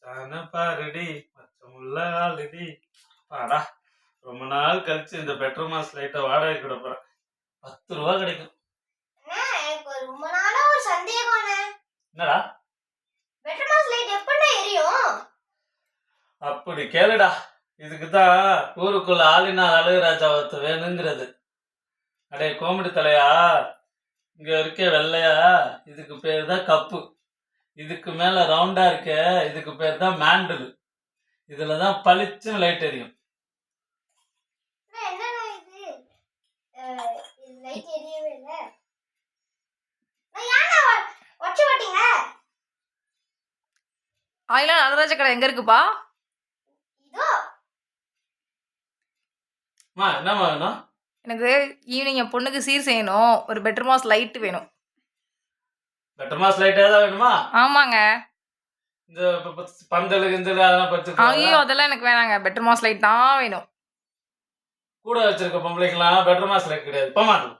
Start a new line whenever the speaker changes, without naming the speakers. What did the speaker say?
மச்சான பாருடி மச்சமுள்ள ஆல்ரெடி பாடா. ரொம்ப நாள் கழிச்சு இந்த பெட்ரோமாஸ் லைட்டை வாடகை கூட போறேன். 10 ரூபா கிடைக்கும்.
ரொம்ப நாளா ஒரு சந்தேகம்.
என்னடா
பெட்ரோமாஸ் லைட் எப்படா எரியும்?
அப்படி கேளுடா. இதுக்குதான் ஊருக்குள்ள ஆளினா அழகுராஜா ஒருத்த வேணுங்கிறது. அடே கோமடி தலையா, இங்க இருக்க வெள்ளையா, இதுக்கு பேர் தான் கப்பு. இதுக்கு மேல ரவுண்டா இருக்க இதுக்கு பேர் தான் மேண்டில். இதுலதான் பளிச்சுன்னு லைட் எரியும்.
என்னடா இது லைட் எரியவே இல்ல. யாரா வச்சு வட்டீங்க?
ஆயிலா நடராஜ கடை எங்க இருக்குப்பா?
இதோ.
என்னம்மா வேணும்?
எனக்கு ஈவினிங் என் பொண்ணுக்கு சீர் செய்யணும். ஒரு பெட்ரோமாஸ் லைட் வேணும்.
பெட்ரோமாஸ் லைட் ஏதாவது வேணுமா?
ஆமாங்க.
இந்த பந்தல் கிந்தல் அதெல்லாம் படுத்து
ஐயோ அதெல்லாம் எனக்கு வேணாங்க. பெட்ரோமாஸ் லைட் தான் வேணும்.
கூட வச்சிருக்க பொம்பளைக்கெல்லாம் பெட்ரோமாஸ் லைட் கிடையாது. போமாட்டோம்.